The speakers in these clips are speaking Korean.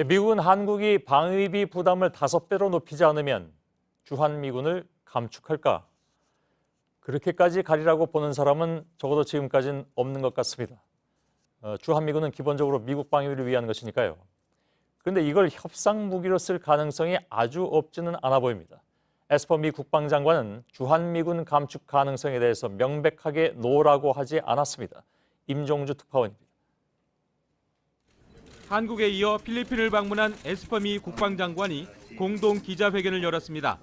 미국은 한국이 방위비 부담을 5배로 높이지 않으면 주한미군을 감축할까? 그렇게까지 가리라고 보는 사람은 적어도 지금까지는 없는 것 같습니다. 주한미군은 기본적으로 미국 방위를 위한 것이니까요. 그런데 이걸 협상 무기로 쓸 가능성이 아주 없지는 않아 보입니다. 에스퍼 미 국방장관은 주한미군 감축 가능성에 대해서 명백하게 노라고 하지 않았습니다. 임종주 특파원입니다. 한국에 이어 필리핀을 방문한 에스퍼 미 국방장관이 공동 기자회견을 열었습니다.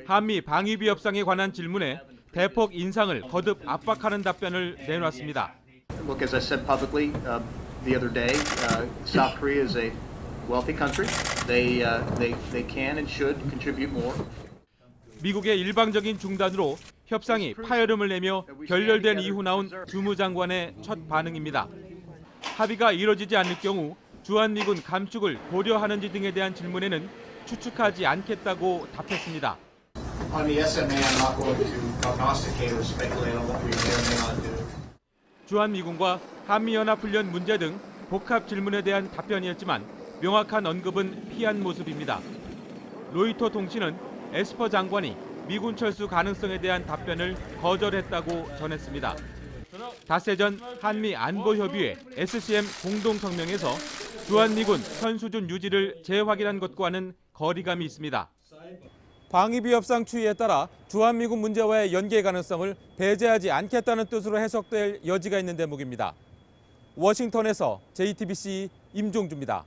한미 방위비 협상에 관한 질문에 대폭 인상을 거듭 압박하는 답변을 내놨습니다. Look, as I said publicly the other day, South Korea is a wealthy country. They can and should contribute more. 미국의 일방적인 중단으로 협상이 파열음을 내며 결렬된 이후 나온 주무장관의 첫 반응입니다. 합의가 이뤄지지 않을 경우 주한미군 감축을 고려하는지 등에 대한 질문에는 추측하지 않겠다고 답했습니다. On the SMA, I'm not going to prognosticate or speculate on what we may or may not do. 주한미군과 한미연합훈련 문제 등 복합 질문에 대한 답변이었지만 명확한 언급은 피한 모습입니다. 로이터 통신은 에스퍼 장관이 미군 철수 가능성에 대한 답변을 거절했다고 전했습니다. 닷새 전 한미 안보협의회 SCM 공동성명에서 주한미군 현 수준 유지를 재확인한 것과는 거리감이 있습니다. 방위비 협상 추이에 따라 주한미군 문제와의 연계 가능성을 배제하지 않겠다는 뜻으로 해석될 여지가 있는 대목입니다. 워싱턴에서 JTBC 임종주입니다.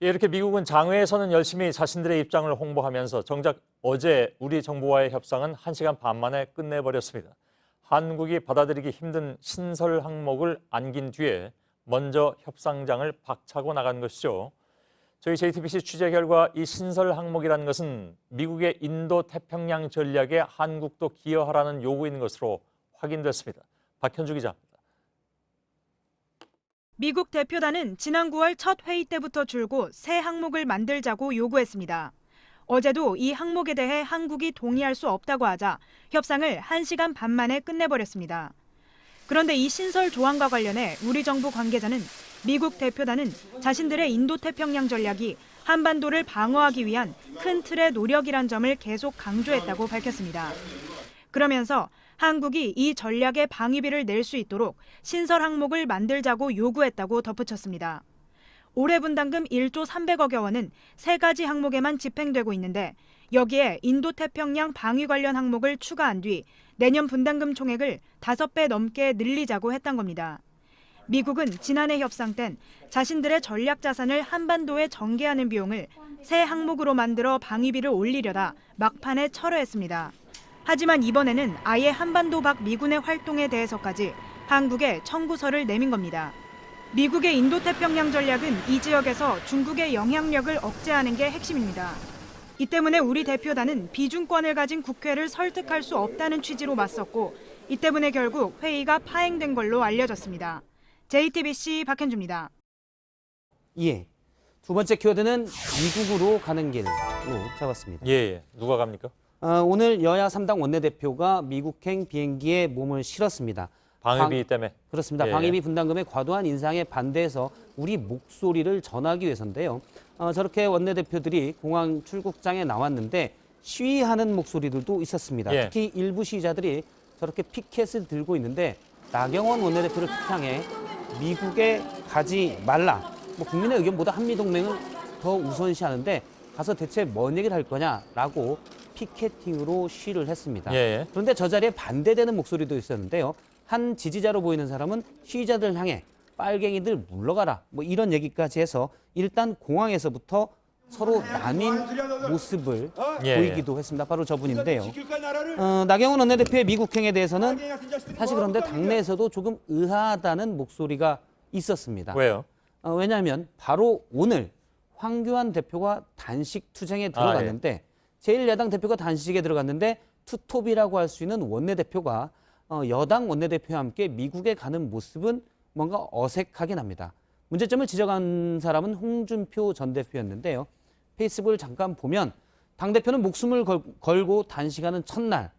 이렇게 미국은 장외에서는 열심히 자신들의 입장을 홍보하면서 정작 어제 우리 정부와의 협상은 1시간 반 만에 끝내버렸습니다. 한국이 받아들이기 힘든 신설 항목을 안긴 뒤에 먼저 협상장을 박차고 나간 것이죠. 저희 JTBC 취재 결과 이 신설 항목이라는 것은 미국의 인도태평양 전략에 한국도 기여하라는 요구인 것으로 확인됐습니다. 박현주 기자입니다. 미국 대표단은 지난 9월 첫 회의 때부터 줄곧 새 항목을 만들자고 요구했습니다. 어제도 이 항목에 대해 한국이 동의할 수 없다고 하자 협상을 1시간 반 만에 끝내버렸습니다. 그런데 이 신설 조항과 관련해 우리 정부 관계자는 미국 대표단은 자신들의 인도태평양 전략이 한반도를 방어하기 위한 큰 틀의 노력이란 점을 계속 강조했다고 밝혔습니다. 그러면서 한국이 이 전략의 방위비를 낼 수 있도록 신설 항목을 만들자고 요구했다고 덧붙였습니다. 올해 분담금 1조 300억여 원은 3가지 항목에만 집행되고 있는데 여기에 인도태평양 방위 관련 항목을 추가한 뒤 내년 분담금 총액을 5배 넘게 늘리자고 했던 겁니다. 미국은 지난해 협상 땐 자신들의 전략 자산을 한반도에 전개하는 비용을 새 항목으로 만들어 방위비를 올리려다 막판에 철회했습니다. 하지만 이번에는 아예 한반도 밖 미군의 활동에 대해서까지 한국에 청구서를 내민 겁니다. 미국의 인도태평양 전략은 이 지역에서 중국의 영향력을 억제하는 게 핵심입니다. 이 때문에 우리 대표단은 비준권을 가진 국회를 설득할 수 없다는 취지로 맞섰고 이 때문에 결국 회의가 파행된 걸로 알려졌습니다. JTBC 박현주입니다. 예. 두 번째 키워드는 미국으로 가는 길로 잡았습니다. 예. 누가 갑니까? 오늘 여야 3당 원내대표가 미국행 비행기에 몸을 실었습니다. 방위비 때문에. 그렇습니다. 예. 방위비 분담금의 과도한 인상에 반대해서 우리 목소리를 전하기 위해서인데요. 저렇게 원내대표들이 공항 출국장에 나왔는데 시위하는 목소리들도 있었습니다. 예. 특히 일부 시위자들이 저렇게 피켓을 들고 있는데 나경원 원내대표를 향해 미국에 가지 말라. 국민의 의견보다 한미동맹을 더 우선시하는데 가서 대체 뭔 얘기를 할 거냐라고 피켓팅으로 시위를 했습니다. 예. 그런데 저 자리에 반대되는 목소리도 있었는데요. 한 지지자로 보이는 사람은 시위자들 향해 빨갱이들 물러가라 이런 얘기까지 해서 일단 공항에서부터 서로 나뉜 모습을 보이기도 했습니다. 바로 저분인데요. 나경원 원내대표의 미국행에 대해서는 사실 그런데 당내에서도 조금 의아하다는 목소리가 있었습니다. 왜요? 왜냐하면 바로 오늘 황교안 대표가 단식 투쟁에 들어갔는데 제1야당 대표가 단식에 들어갔는데 투톱이라고 할 수 있는 원내대표가 여당 원내대표와 함께 미국에 가는 모습은 뭔가 어색하긴 합니다. 문제점을 지적한 사람은 홍준표 전 대표였는데요. 페이스북을 잠깐 보면 당대표는 목숨을 걸고 단식하는 첫날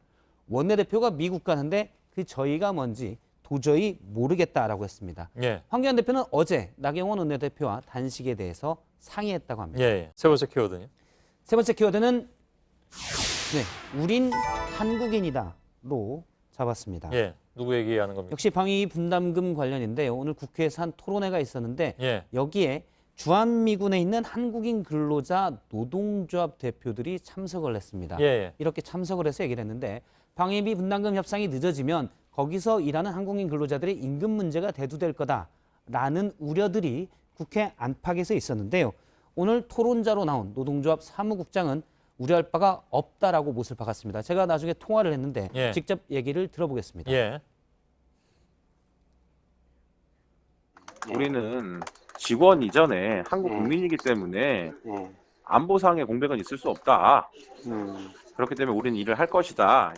원내대표가 미국 가는데 그 저희가 뭔지 도저히 모르겠다라고 했습니다. 예. 황교안 대표는 어제 나경원 원내대표와 단식에 대해서 상의했다고 합니다. 예. 예. 세 번째 키워드는요. 세 번째 키워드는 우린 한국인이다로 잡았습니다. 예. 누구 얘기하는 겁니까? 역시 방위 분담금 관련인데 오늘 국회에서 한 토론회가 있었는데 예. 여기에 주한미군에 있는 한국인 근로자 노동조합 대표들이 참석을 했습니다. 예. 예. 이렇게 참석을 해서 얘기를 했는데 방위비 분담금 협상이 늦어지면 거기서 일하는 한국인 근로자들의 임금 문제가 대두될 거다라는 우려들이 국회 안팎에서 있었는데요. 오늘 토론자로 나온 노동조합 사무국장은 우려할 바가 없다라고 못을 박았습니다. 제가 나중에 통화를 했는데 예. 직접 얘기를 들어보겠습니다. 예. 우리는 직원 이전에 한국 국민이기 때문에 안보상의 공백은 있을 수 없다. 그렇기 때문에 우리는 일을 할 것이다.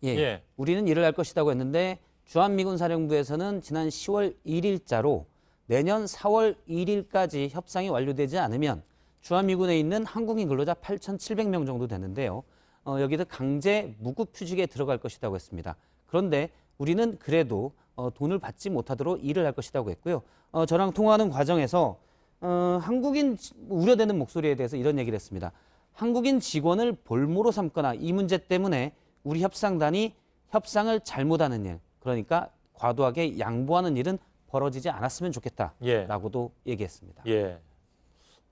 예, 예. 우리는 일을 할 것이라고 했는데 주한미군 사령부에서는 지난 10월 1일자로 내년 4월 1일까지 협상이 완료되지 않으면 주한미군에 있는 한국인 근로자 8,700명 정도 되는데요. 여기도 강제 무급휴직에 들어갈 것이라고 했습니다. 그런데 우리는 그래도 돈을 받지 못하도록 일을 할 것이라고 했고요. 저랑 통화하는 과정에서 한국인 우려되는 목소리에 대해서 이런 얘기를 했습니다. 한국인 직원을 볼모로 삼거나 이 문제 때문에 우리 협상단이 협상을 잘못하는 일, 그러니까 과도하게 양보하는 일은 벌어지지 않았으면 좋겠다라고도 얘기했습니다. 예.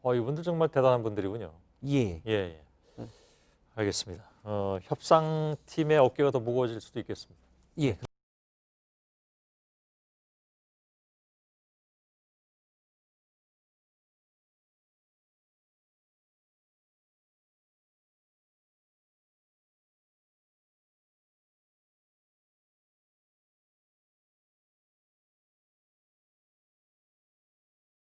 이분들 정말 대단한 분들이군요. 예. 예. 예. 알겠습니다. 협상팀의 어깨가 더 무거워질 수도 있겠습니다. 예.